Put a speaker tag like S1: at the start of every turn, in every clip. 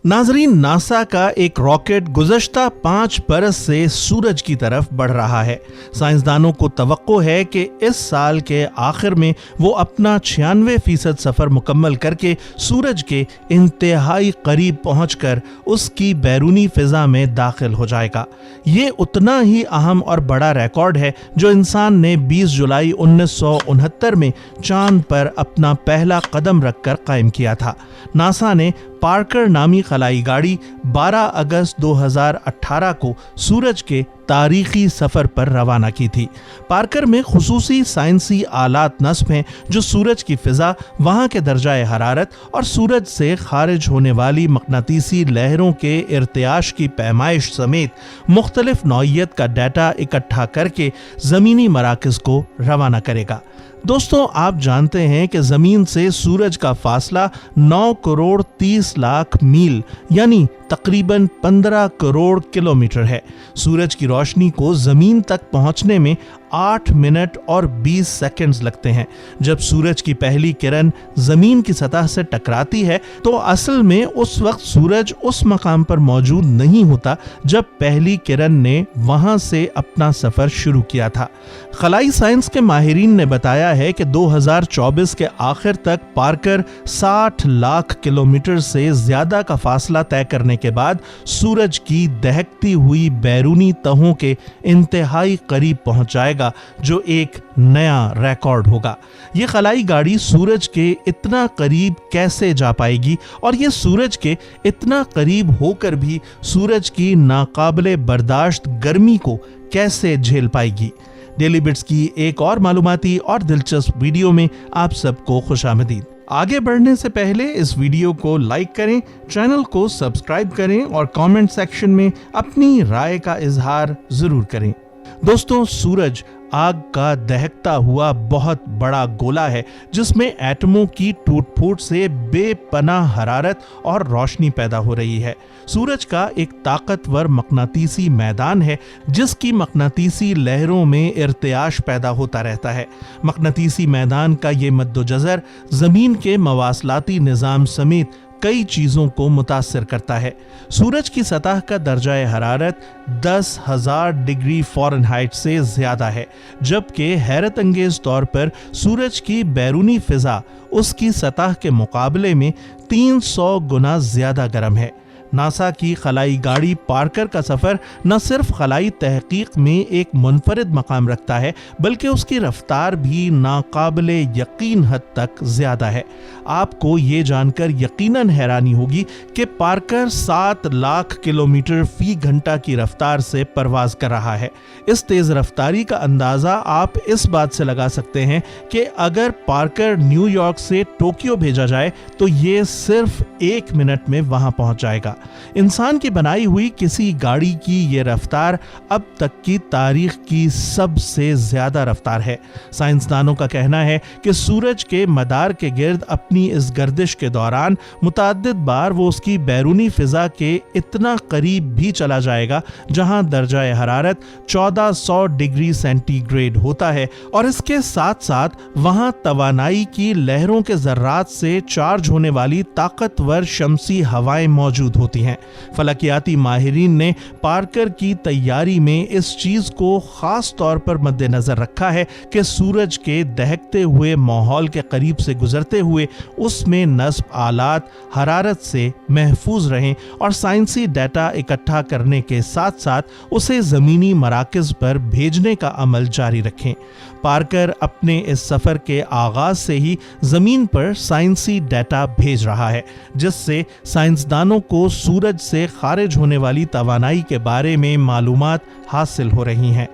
S1: नाजरीन, नासा का एक रॉकेट गुज़श्ता 5 बरस से सूरज की तरफ बढ़ रहा है। साइंसदानों को तवक्को है कि इस साल के आखिर में वो अपना 96% सफ़र मुकम्मल करके सूरज के इंतहाई करीब पहुंचकर उसकी बैरूनी फ़िज़ा में दाखिल हो जाएगा। ये उतना ही अहम और बड़ा रिकॉर्ड है जो इंसान ने 20 जुलाई 1969 में चांद पर अपना पहला कदम रखकर कायम किया था। नासा ने पार्कर नामी खलाई गाड़ी 12 अगस्त 2018 को सूरज के तारीखी सफ़र पर रवाना की थी। पार्कर में खुसूसी साइंसी आलात नस्ब हैं जो सूरज की फ़िज़ा, वहाँ के दर्जाए हरारत और सूरज से खारिज होने वाली मकनातीसी लहरों के इर्तियाश की पैमाइश समेत मुख्तलिफ नौइयत का डाटा इकट्ठा करके ज़मीनी मराकज़ को रवाना करेगा। दोस्तों, आप जानते हैं कि ज़मीन से सूरज का फासला 9 करोड़ 30 लाख मील यानी तकरीबन 15 करोड़ किलोमीटर है। सूरज की रोशनी को ज़मीन तक पहुंचने में 8 मिनट और 20 सेकंड्स लगते हैं। जब सूरज की पहली किरण ज़मीन की सतह से टकराती है तो असल में उस वक्त सूरज उस मकाम पर मौजूद नहीं होता जब पहली किरण ने वहां से अपना सफ़र शुरू किया था। खलाई साइंस के माहिरीन ने बताया है कि 2024 के आखिर तक पार्कर 60 लाख किलोमीटर से ज़्यादा का फासला तय करने के बाद सूरज की दहकती हुई बैरूनी तहों के इंतहाई करीब पहुंच जाएगा, जो एक नया रिकॉर्ड होगा। ये खलाई गाड़ी सूरज के इतना करीब कैसे जा पाएगी और ये सूरज के इतना करीब होकर भी सूरज की नाकाबिले बर्दाश्त गर्मी को कैसे झेल पाएगी? डेली बिट्स की एक और मालूमाती और दिलचस्प वीडियो में आप सबको खुशामदीद। आगे बढ़ने से पहले इस वीडियो को लाइक करें, चैनल को सब्सक्राइब करें और कमेंट सेक्शन में अपनी राय का इजहार जरूर करें। दोस्तों, सूरज आग का दहकता हुआ बहुत बड़ा गोला है जिसमें एटमों की टूट-फूट से बेपनाह हरारत और रोशनी पैदा हो रही है। सूरज का एक ताकतवर मकनातीसी मैदान है जिसकी मकनातीसी लहरों में इर्तियाश पैदा होता रहता है। मकनातीसी मैदान का ये मद्दोजज़र ज़मीन के मवासलाती निज़ाम समेत कई चीज़ों को मुतासिर करता है। सूरज की सतह का दर्जाए हरारत 10,000 डिग्री फ़ारेनहाइट से ज़्यादा है, जबकि हैरत अंगेज़ तौर पर सूरज की बैरूनी फ़िज़ा उसकी सतह के मुकाबले में 300 गुना ज़्यादा गर्म है। नासा की खलाई गाड़ी पार्कर का सफ़र न सिर्फ खलाई तहकीक में एक मुनफरिद मकाम रखता है बल्कि उसकी रफ्तार भी नाकाबिले यकीन हद तक ज़्यादा है। आपको ये जानकर यकीनन हैरानी होगी कि पार्कर 7 लाख किलोमीटर फ़ी घंटा की रफ्तार से परवाज़ कर रहा है। इस तेज़ रफ्तारी का अंदाज़ा आप इस बात से लगा सकते हैं कि अगर पार्कर न्यूयॉर्क से टोक्यो भेजा जाए तो ये सिर्फ 1 मिनट में वहाँ पहुँच जाएगा। इंसान की बनाई हुई किसी गाड़ी की ये रफ्तार अब तक की तारीख की सबसे ज्यादा रफ्तार है। साइंसदानों का कहना है कि सूरज के मदार के गिर्द अपनी इस गर्दिश के दौरान मुतअद्दिद बार वो उसकी बैरूनी फिजा के इतना करीब भी चला जाएगा जहां दर्जाए हरारत 1400 डिग्री सेंटीग्रेड होता है और इसके साथ साथ वहां तवानाई की लहरों के जर्रात से चार्ज होने वाली ताकतवर शमसी हवाएं मौजूद होती हैं। फलकियाती माहिरीन ने पार्कर की तैयारी में इस चीज को खास तौर पर मद्देनजर रखा है कि सूरज के दहकते हुए माहौल के करीब से गुजरते हुए उसमें नस्ब आलात हरारत से महफूज रहें और साइंसी डाटा इकट्ठा करने के साथ साथ उसे ज़मीनी मराकज़ पर भेजने का अमल जारी रखें। पार्कर अपने इस सफ़र के आगाज़ से ही ज़मीन पर साइंसी डाटा भेज रहा है जिससे साइंसदानों को सूरज से खारिज होने वाली तवानाई के बारे में मालूमात हासिल हो रही हैं।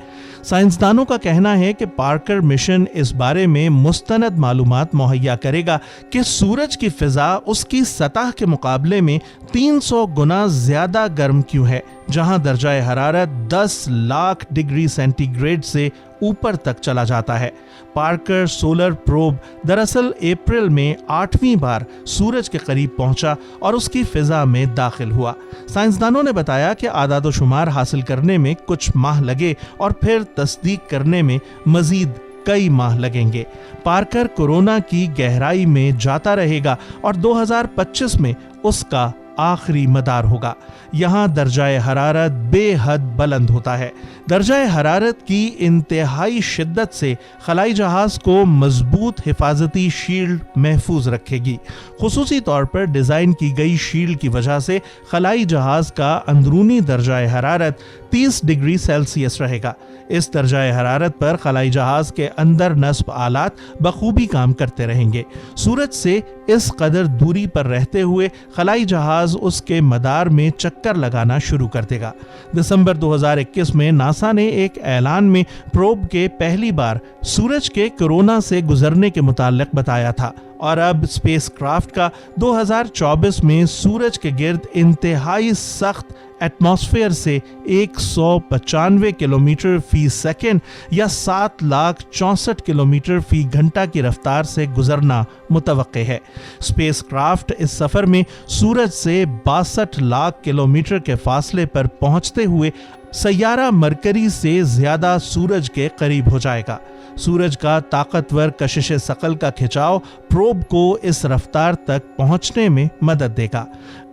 S1: साइंसदानों का कहना है कि पार्कर मिशन इस बारे में मुस्तनद मालूमात मुहैया करेगा कि सूरज की फ़िज़ा उसकी सतह के मुकाबले में 300 गुना ज़्यादा गर्म क्यों है, जहां दर्जाए हरारत 10 लाख डिग्री सेंटीग्रेड से ऊपर तक चला जाता है। पार्कर सोलर प्रोब दरअसल अप्रैल में 8वीं बार सूरज के करीब पहुंचा और उसकी फ़िज़ा में दाखिल हुआ। साइंसदानों ने बताया कि आदाद-ओ-शुमार हासिल करने में कुछ माह लगे और फिर तस्दीक करने में मज़ीद कई माह लगेंगे। पार्कर कोरोना की गहराई में जाता रहेगा और 2025 में उसका आखिरी मदार होगा। यहाँ दर्जाए हरारत बेहद बुलंद होता है। दर्जाए हरारत की इंतहाई शिद्दत से खलाई जहाज को मजबूत हिफाजती शील्ड महफूज रखेगी। खुसूसी तौर पर डिजाइन की गई शील्ड की वजह से खलाई जहाज का अंदरूनी दर्जाए हरारत 30 डिग्री सेल्सियस रहेगा। इस दर्जाए हरारत पर खलाई जहाज के अंदर नस्ब आलात बखूबी काम करते रहेंगे। सूरज से इस कदर दूरी पर रहते हुए खलाई जहाज उसके मदार में चक्कर लगाना शुरू कर देगा। दिसंबर 2021 में नासा ने एक ऐलान में प्रोब के पहली बार सूरज के कोरोना से गुजरने के मुताल्लिक बताया था, और अब स्पेसक्राफ्ट का 2024 में सूरज के गिर्द इंतहाई सख्त एटमॉस्फेयर से 195 किलोमीटर फी सेकेंड या 7,64,000 किलोमीटर फी घंटा की रफ्तार से गुजरना मुतवक्के है। स्पेसक्राफ्ट इस सफर में सूरज से 62 लाख किलोमीटर के फासले पर पहुंचते हुए सैयारा मरकरी से ज्यादा सूरज के करीब हो जाएगा। सूरज का ताकतवर कशिश सकल का खिंचाव प्रोब को इस रफ्तार तक पहुंचने में मदद देगा।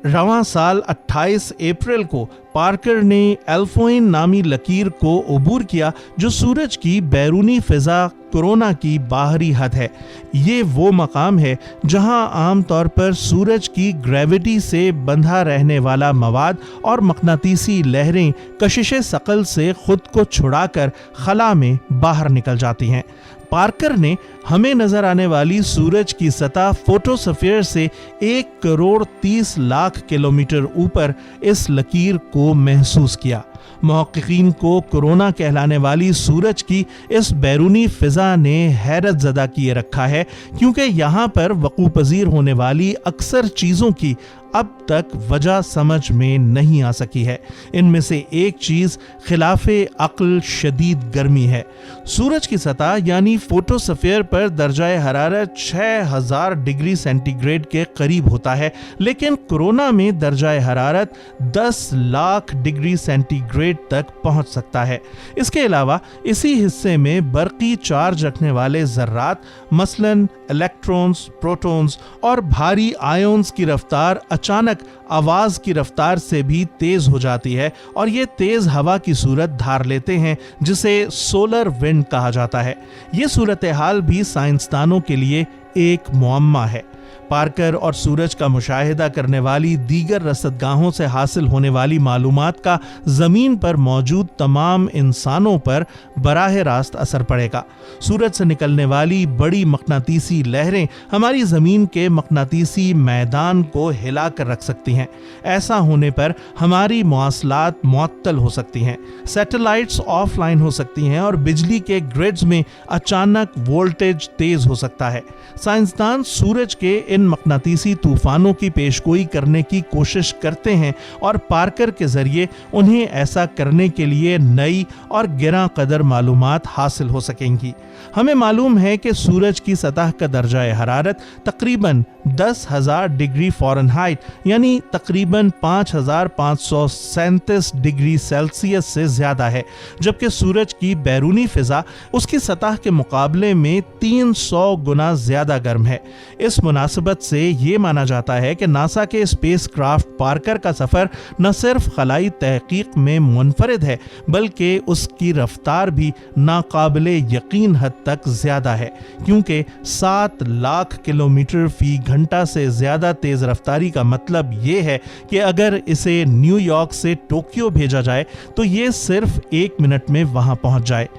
S1: रवां साल 28 अप्रैल को पार्कर ने एल्फोइन नामी लकीर को अबूर किया, जो सूरज की बैरूनी फिजा कोरोना की बाहरी हद है। ये वो मकाम है जहां आमतौर पर सूरज की ग्रेविटी से बंधा रहने वाला मवाद और मकनातीसी लहरें कशिश सकल से खुद को छुड़ाकर खला में बाहर निकल जाती हैं। पार्कर ने हमें नजर आने वाली सूरज की सतह फोटोस्फीयर से 1,30,00,000 किलोमीटर ऊपर इस लकीर को महसूस किया। मुहक्किकीन को कोरोना कहलाने वाली सूरज की इस बैरूनी फिजा ने हैरत ज़दा किए रखा है, क्योंकि यहाँ पर वक़ू पज़ीर होने वाली अक्सर चीज़ों की अब तक वजह समझ में नहीं आ सकी है। इनमें से एक चीज़ खिलाफे अक्ल शदीद गर्मी है। सूरज की सतह यानी फोटोस्फीयर पर दर्जाए हरारत 6000 डिग्री सेंटीग्रेड के करीब होता है, लेकिन कोरोना में दर्जाए हरारत 10 लाख डिग्री सेंटीग्रेड तक पहुंच सकता है। इसके अलावा इसी हिस्से में बरकी चार्ज रखने वाले ज़र्रात मसलन इलेक्ट्रॉन्स, प्रोटॉन्स और भारी आयोन्स की रफ्तार अचानक आवाज की रफ्तार से भी तेज हो जाती है, और ये तेज हवा की सूरत धार लेते हैं, जिसे सोलर विंड कहा जाता है। ये सूरत हाल भी साइंसदानों के लिए एक मुअम्मा है। पार्कर और सूरज का मुशाहिदा करने वाली दीगर रसदगाहों से हासिल होने वाली मालूमात का ज़मीन पर मौजूद तमाम इंसानों पर बराह रास्त असर पड़ेगा। सूरज से निकलने वाली बड़ी मकनातीसी लहरें हमारी ज़मीन के मकनातीसी मैदान को हिला कर रख सकती हैं। ऐसा होने पर हमारी मवासलात मुअत्तल हो सकती हैं, सैटेलाइट्स ऑफलाइन हो सकती हैं और बिजली के ग्रिड्स में अचानक वोल्टेज तेज हो सकता है। साइंसदान सूरज के इन मकनातीसी तूफानों की पेशगोई करने की कोशिश करते हैं, और पार्कर के जरिए उन्हें ऐसा करने के लिए नई और गिरा कदर मालूमात हासिल हो सकेंगी। हमें मालूम है कि सूरज की सतह का दर्जाए हरारत तकरीबन 10,000 डिग्री फ़ारेनहाइट यानी तकरीबन 5,537 डिग्री सेल्सियस से ज़्यादा है, जबकि सूरज की बैरूनी फ़िज़ा उसकी सतह के मुकाबले में 300 गुना ज़्यादा गर्म है। इस मुनासिबत से ये माना जाता है कि नासा के स्पेस क्राफ्ट पार्कर का सफ़र न सिर्फ खलाई तहकीक में मुनफरिद है, बल्कि उसकी रफ्तार भी नाकाबिले यकीन हद तक ज़्यादा है, क्योंकि 7 लाख किलोमीटर फी घंटा से ज़्यादा तेज़ रफ्तारी का मतलब ये है कि अगर इसे न्यूयॉर्क से टोक्यो भेजा जाए तो ये सिर्फ 1 मिनट में वहाँ पहुँच जाए।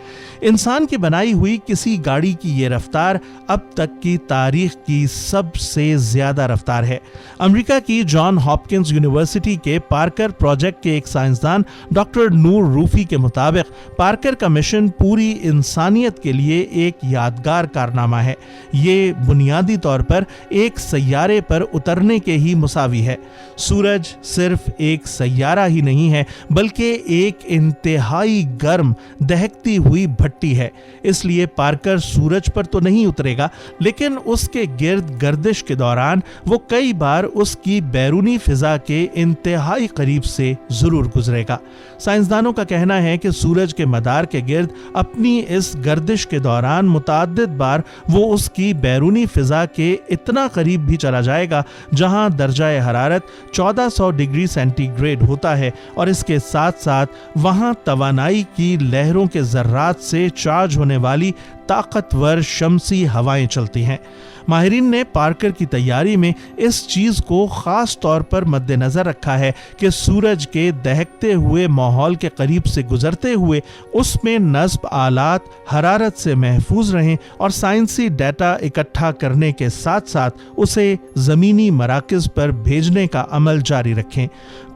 S1: इंसान की बनाई हुई किसी गाड़ी की ये रफ्तार अब तक की तारीख की सबसे ज़्यादा रफ्तार है। अमेरिका की जॉन हॉपकिंस यूनिवर्सिटी के पार्कर प्रोजेक्ट के एक साइंसदान डॉक्टर नूर रूफी के मुताबिक पार्कर का मिशन पूरी इंसानियत के लिए एक यादगार कारनामा है। ये बुनियादी तौर पर एक सैयारे पर उतरने के ही मुसावी है। सूरज सिर्फ एक सैयारा ही नहीं है, बल्कि एक इंतहाई गर्म दहकती हुई भट्टी है। इसलिए पार्कर सूरज पर तो नहीं उतरेगा, लेकिन उसके गिर्द गर्दिश के दौरान वो कई बार उसकी बैरूनी फिजा के इंतहाई करीब से जरूर गुजरेगा। साइंसदानों का कहना है कि सूरज के मदार के गिर्द अपनी इस गर्दिश के दौरान मुतअद्दिद बार वो उसकी बैरूनी फिजा के इतना करीब करीब भी चला जाएगा, जहां दर्जाए हरारत 1400 डिग्री सेंटीग्रेड होता है और इसके साथ साथ वहां तवानाई की लहरों के जर्रात से चार्ज होने वाली ताकतवर शमसी हवाएं चलती हैं। माहिरीन ने पार्कर की तैयारी में इस चीज को खास तौर पर मद्देनजर रखा है कि सूरज के दहकते हुए माहौल के करीब से गुजरते हुए उसमें नस्ब आलात हरारत से महफूज रहें और साइंसी डाटा इकट्ठा करने के साथ साथ उसे जमीनी मराकज पर भेजने का अमल जारी रखें।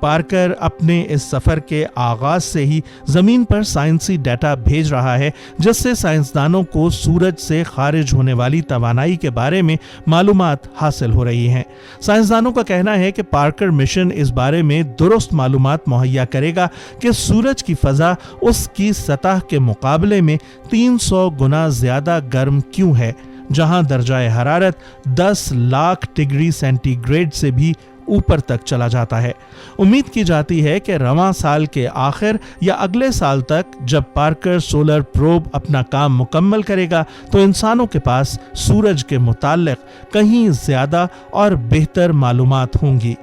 S1: पार्कर अपने इस सफर के आगाज से ही जमीन पर साइंसी डाटा भेज रहा है, जिससे साइंसदानों को सूरज से खारिज होने वाली तवानाई के बारे में मालूमात हासिल हो रही हैं। साइंसदानों का कहना है कि पार्कर मिशन इस बारे में दुरुस्त मालूमात मुहैया करेगा कि सूरज की फजा उसकी सतह के मुकाबले में 300 गुना ज्यादा गर्म क्यों है, जहां दर्जाए हरारत 10 लाख डिग्री सेंटीग्रेड से भी ऊपर तक चला जाता है। उम्मीद की जाती है कि रवां साल के आखिर या अगले साल तक जब पार्कर सोलर प्रोब अपना काम मुकम्मल करेगा तो इंसानों के पास सूरज के मुताल्लिक कहीं ज्यादा और बेहतर मालूमात होंगी।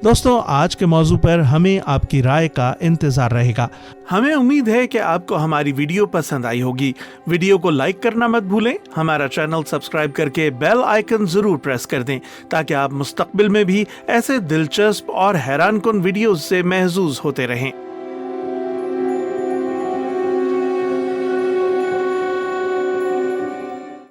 S1: दोस्तों, आज के मौजू पर हमें आपकी राय का इंतजार रहेगा। हमें उम्मीद है कि आपको हमारी वीडियो पसंद आई होगी। वीडियो को लाइक करना मत भूलें, हमारा चैनल सब्सक्राइब करके बेल आइकन जरूर प्रेस कर दें ताकि आप मुस्तकबिल में भी ऐसे दिलचस्प और हैरानकुन वीडियोस से महजूज होते रहें।